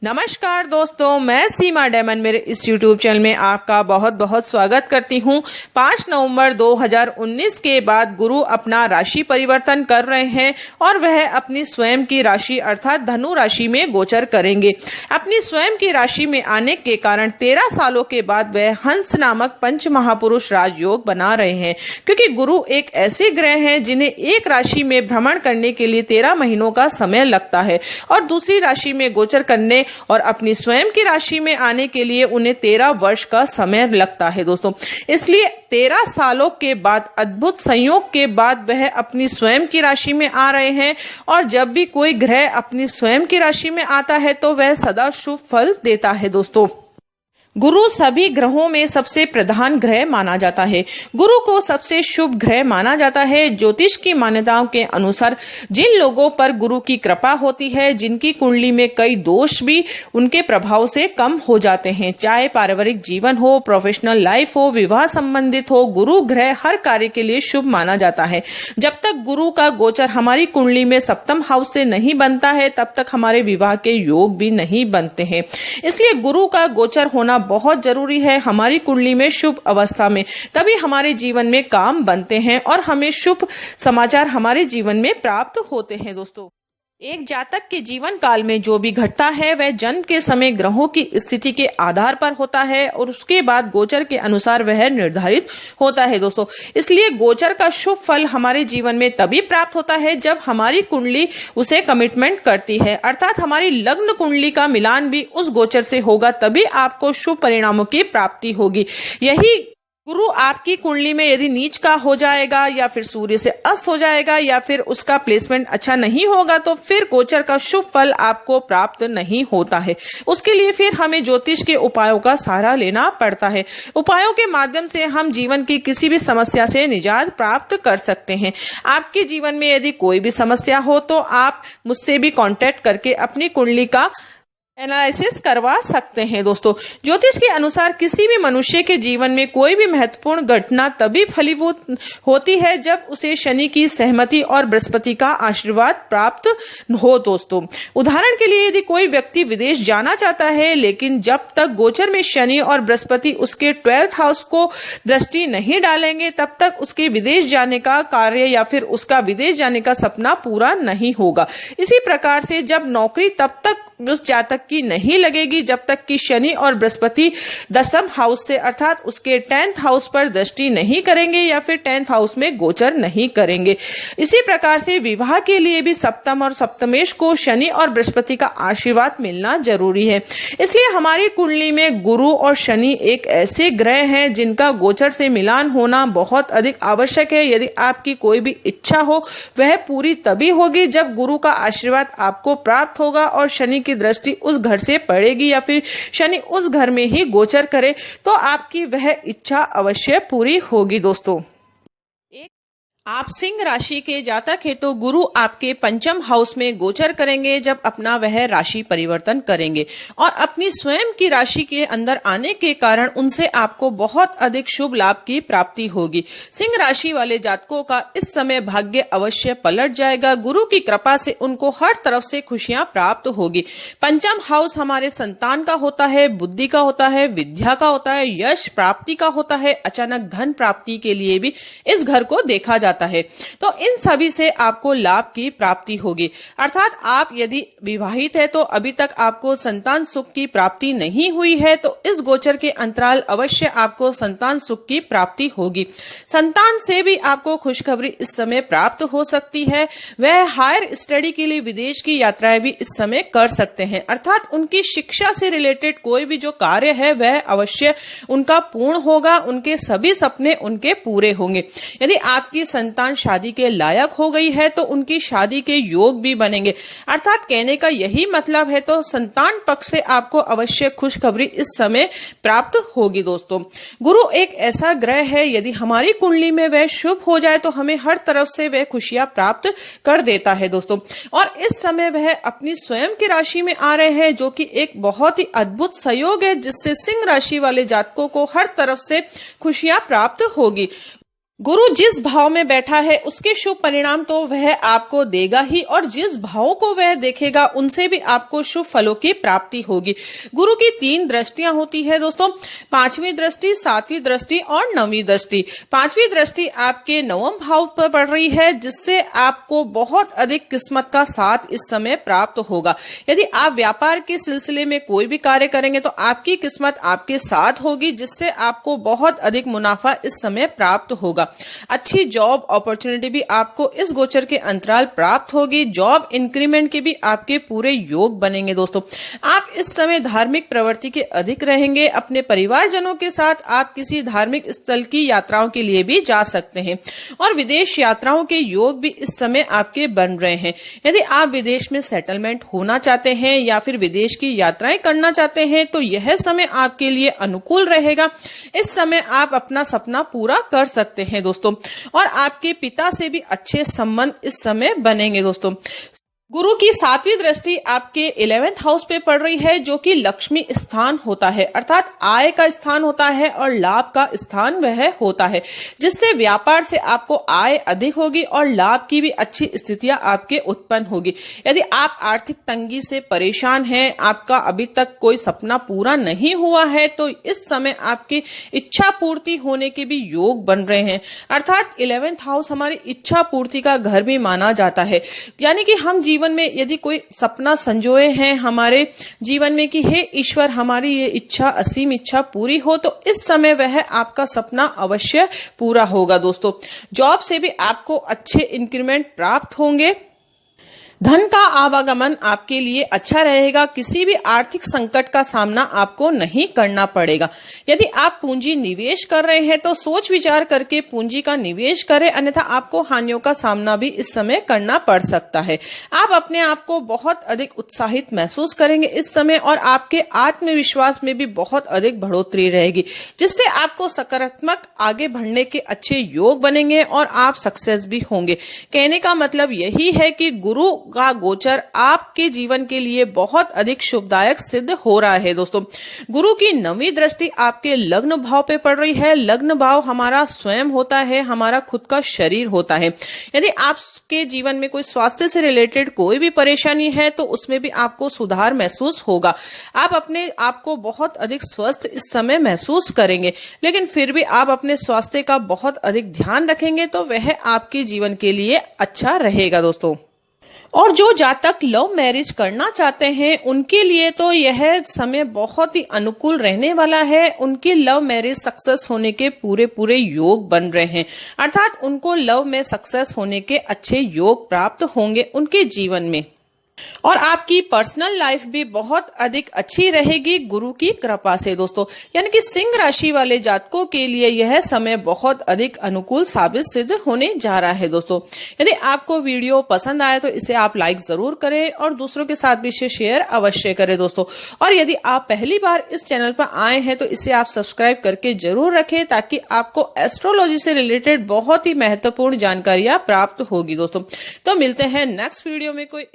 नमस्कार दोस्तों, मैं सीमा डेमन मेरे इस YouTube चैनल में आपका बहुत बहुत स्वागत करती हूँ। 5 नवंबर 2019 के बाद गुरु अपना राशि परिवर्तन कर रहे हैं और वह अपनी स्वयं की राशि अर्थात धनु राशि में गोचर करेंगे। अपनी स्वयं की राशि में आने के कारण 13 सालों के बाद वह हंस नामक पंच महापुरुष राजयोग बना रहे हैं, क्योंकि गुरु एक ऐसे ग्रह हैं जिन्हें एक राशि में भ्रमण करने के लिए 13 महीनों का समय लगता है और दूसरी राशि में गोचर करने और अपनी स्वयं की राशि में आने के लिए उन्हें 13 वर्ष का समय लगता है दोस्तों। इसलिए 13 सालों के बाद अद्भुत संयोग के बाद वह अपनी स्वयं की राशि में आ रहे हैं और जब भी कोई ग्रह अपनी स्वयं की राशि में आता है तो वह सदा शुभ फल देता है दोस्तों। गुरु सभी ग्रहों में सबसे प्रधान ग्रह माना जाता है। गुरु को सबसे शुभ ग्रह माना जाता है। ज्योतिष की मान्यताओं के अनुसार जिन लोगों पर गुरु की कृपा होती है, जिनकी कुंडली में कई दोष भी उनके प्रभाव से कम हो जाते हैं, चाहे पारिवारिक जीवन हो, प्रोफेशनल लाइफ हो, विवाह संबंधित हो, गुरु ग्रह हर कार्य के लिए शुभ माना जाता है। जब तक गुरु का गोचर हमारी कुंडली में सप्तम हाउस से नहीं बनता है तब तक हमारे विवाह के योग भी नहीं बनते हैं। इसलिए गुरु का गोचर होना बहुत जरूरी है हमारी कुंडली में शुभ अवस्था में, तभी हमारे जीवन में काम बनते हैं और हमें शुभ समाचार हमारे जीवन में प्राप्त होते हैं दोस्तों। एक जातक के जीवन काल में जो भी घटता है वह जन्म के समय ग्रहों की स्थिति के आधार पर होता है और उसके बाद गोचर के अनुसार वह निर्धारित होता है दोस्तों। इसलिए गोचर का शुभ फल हमारे जीवन में तभी प्राप्त होता है जब हमारी कुंडली उसे कमिटमेंट करती है, अर्थात हमारी लग्न कुंडली का मिलान भी उस गोचर से होगा, तभी आपको शुभ परिणामों की प्राप्ति होगी। यही गुरु आपकी कुंडली में यदि नीच का हो जाएगा या फिर सूर्य से अस्त हो जाएगा या फिर उसका प्लेसमेंट अच्छा नहीं होगा तो फिर गोचर का शुभ फल आपको प्राप्त नहीं होता है। उसके लिए फिर हमें ज्योतिष के उपायों का सहारा लेना पड़ता है। उपायों के माध्यम से हम जीवन की किसी भी समस्या से निजात प्राप्त कर सकते हैं। आपके जीवन में यदि कोई भी समस्या हो तो आप मुझसे भी कांटेक्ट करके अपनी कुंडली का एनालिसिस करवा सकते हैं दोस्तों। ज्योतिष के अनुसार किसी भी मनुष्य के जीवन में कोई भी महत्वपूर्ण घटना तभी फलीभूत होती है जब उसे शनि की सहमति और बृहस्पति का आशीर्वाद प्राप्त हो दोस्तों। उदाहरण के लिए यदि कोई व्यक्ति विदेश जाना चाहता है लेकिन जब तक गोचर में शनि और बृहस्पति उसके 12th हाउस को दृष्टि नहीं डालेंगे तब तक उसके विदेश जाने का कार्य या फिर उसका विदेश जाने का सपना पूरा नहीं होगा। इसी प्रकार से जब नौकरी तब तक उस जातक की नहीं लगेगी जब तक कि शनि और बृहस्पति 10th हाउस से अर्थात उसके 10th हाउस पर दृष्टि नहीं करेंगे या फिर 10th हाउस में गोचर नहीं करेंगे। इसी प्रकार से विवाह के लिए भी सप्तम और सप्तमेश को शनि और बृहस्पति का आशीर्वाद मिलना जरूरी है। इसलिए हमारी कुंडली में गुरु और शनि एक ऐसे ग्रह हैं जिनका गोचर से मिलान होना बहुत अधिक आवश्यक है। यदि आपकी कोई भी इच्छा हो वह पूरी तभी होगी जब गुरु का आशीर्वाद आपको प्राप्त होगा और शनि की दृष्टि उस घर से पड़ेगी या फिर शनि उस घर में ही गोचर करे तो आपकी वह इच्छा अवश्य पूरी होगी दोस्तों। आप सिंह राशि के जातक हैं तो गुरु आपके पंचम हाउस में गोचर करेंगे जब अपना वह राशि परिवर्तन करेंगे और अपनी स्वयं की राशि के अंदर आने के कारण उनसे आपको बहुत अधिक शुभ लाभ की प्राप्ति होगी। सिंह राशि वाले जातकों का इस समय भाग्य अवश्य पलट जाएगा। गुरु की कृपा से उनको हर तरफ से खुशियां प्राप्त होगी। पंचम हाउस हमारे संतान का होता है, बुद्धि का होता है, विद्या का होता है, यश प्राप्ति का होता है। अचानक धन प्राप्ति के लिए भी इस घर को देखा जाता है, तो इन सभी से आपको लाभ की प्राप्ति होगी। अर्थात आप यदि विवाहित है तो अभी तक आपको संतान सुख की प्राप्ति नहीं हुई है तो इस गोचर के अंतराल अवश्य आपको संतान सुख की प्राप्ति होगी। संतान से भी आपको खुशखबरी इस समय प्राप्त हो सकती है। वह हायर स्टडी के लिए विदेश की यात्राएं भी इस समय कर सकते हैं, अर्थात उनकी शिक्षा से रिलेटेड कोई भी जो कार्य है वह अवश्य उनका पूर्ण होगा। उनके सभी सपने उनके पूरे होंगे। यदि आपकी संतान शादी के लायक हो गई है तो उनकी शादी के योग भी बनेंगे। अर्थात कहने का यही मतलब है तो संतान पक्ष से आपको अवश्य खुशखबरी इस समय प्राप्त होगी दोस्तों। गुरु एक ऐसा ग्रह है यदि हमारी कुंडली में वह शुभ हो जाए तो हमें हर तरफ से वह खुशियां प्राप्त कर देता है दोस्तों। और इस समय वह अपनी स्वयं की राशि में आ रहे हैं जो कि एक बहुत ही अद्भुत संयोग है जिससे सिंह राशि वाले जातकों को हर तरफ से खुशियां प्राप्त होगी। गुरु जिस भाव में बैठा है उसके शुभ परिणाम तो वह आपको देगा ही, और जिस भाव को वह देखेगा उनसे भी आपको शुभ फलों की प्राप्ति होगी। गुरु की 3 दृष्टियां होती है दोस्तों, 5वीं दृष्टि, 7वीं दृष्टि और 9वीं दृष्टि। 5वीं दृष्टि आपके 9वें भाव पर पड़ रही है, जिससे आपको बहुत अधिक किस्मत का साथ इस समय प्राप्त होगा। यदि आप व्यापार के सिलसिले में कोई भी कार्य करेंगे तो आपकी किस्मत आपके साथ होगी, जिससे आपको बहुत अधिक मुनाफा इस समय प्राप्त होगा। अच्छी जॉब अपॉर्चुनिटी भी आपको इस गोचर के अंतराल प्राप्त होगी। जॉब इंक्रीमेंट के भी आपके पूरे योग बनेंगे दोस्तों। आप इस समय धार्मिक प्रवृत्ति के अधिक रहेंगे। अपने परिवारजनों के साथ आप किसी धार्मिक स्थल की यात्राओं के लिए भी जा सकते हैं, और विदेश यात्राओं के योग भी इस समय आपके बन रहे हैं। यदि आप विदेश में सेटलमेंट होना चाहते हैं या फिर विदेश की यात्राएं करना चाहते हैं तो यह समय आपके लिए अनुकूल रहेगा। इस समय आप अपना सपना पूरा कर सकते हैं दोस्तों, और आपके पिता से भी अच्छे संबंध इस समय बनेंगे दोस्तों। गुरु की 7वीं दृष्टि आपके 11th हाउस पे पड़ रही है, जो कि लक्ष्मी स्थान होता है, अर्थात आय का स्थान होता है और लाभ का स्थान वह होता है, जिससे व्यापार से आपको आय अधिक होगी और लाभ की भी अच्छी स्थितियां आपके उत्पन्न होगी। यदि आप आर्थिक तंगी से परेशान हैं, आपका अभी तक कोई सपना पूरा नहीं हुआ है, तो इस समय आपकी इच्छा पूर्ति होने के भी योग बन रहे हैं। अर्थात 11th हाउस हमारी इच्छा पूर्ति का घर भी माना जाता है, यानी कि हम जीवन में यदि कोई सपना संजोए हैं हमारे जीवन में कि हे ईश्वर हमारी ये इच्छा, असीम इच्छा पूरी हो, तो इस समय वह आपका सपना अवश्य पूरा होगा दोस्तों। जॉब से भी आपको अच्छे इंक्रीमेंट प्राप्त होंगे। धन का आवागमन आपके लिए अच्छा रहेगा। किसी भी आर्थिक संकट का सामना आपको नहीं करना पड़ेगा। यदि आप पूंजी निवेश कर रहे हैं तो सोच विचार करके पूंजी का निवेश करें, अन्यथा आपको हानियों का सामना भी इस समय करना पड़ सकता है। आप अपने आप को बहुत अधिक उत्साहित महसूस करेंगे इस समय, और आपके आत्मविश्वास में भी बहुत अधिक बढ़ोतरी रहेगी, जिससे आपको सकारात्मक आगे बढ़ने के अच्छे योग बनेंगे और आप सक्सेस भी होंगे। कहने का मतलब यही है कि गुरु का गोचर आपके जीवन के लिए बहुत अधिक शुभदायक सिद्ध हो रहा है दोस्तों। गुरु की 9वीं दृष्टि आपके लग्न भाव पे पड़ रही है। लग्न भाव हमारा स्वयं होता है, हमारा खुद का शरीर होता है। यदि आपके जीवन में कोई स्वास्थ्य से रिलेटेड कोई भी परेशानी है तो उसमें भी आपको सुधार महसूस होगा। आप अपने आप को बहुत अधिक स्वस्थ इस समय महसूस करेंगे, लेकिन फिर भी आप अपने स्वास्थ्य का बहुत अधिक ध्यान रखेंगे तो वह आपके जीवन के लिए अच्छा रहेगा दोस्तों। और जो जातक लव मैरिज करना चाहते हैं उनके लिए तो यह समय बहुत ही अनुकूल रहने वाला है। उनकी लव मैरिज सक्सेस होने के पूरे योग बन रहे हैं, अर्थात उनको लव में सक्सेस होने के अच्छे योग प्राप्त होंगे उनके जीवन में, और आपकी पर्सनल लाइफ भी बहुत अधिक अच्छी रहेगी गुरु की कृपा से दोस्तों। यानी कि सिंह राशि वाले जातकों के लिए यह समय बहुत अधिक अनुकूल साबित सिद्ध होने जा रहा है दोस्तों। यदि आपको वीडियो पसंद आए तो इसे आप लाइक जरूर करें और दूसरों के साथ भी इसे शेयर अवश्य करें दोस्तों। और यदि आप पहली बार इस चैनल पर आए हैं तो इसे आप सब्सक्राइब करके जरूर रखें, ताकि आपको एस्ट्रोलॉजी से रिलेटेड बहुत ही महत्वपूर्ण जानकारियां प्राप्त होगी दोस्तों। तो मिलते हैं नेक्स्ट वीडियो में कोई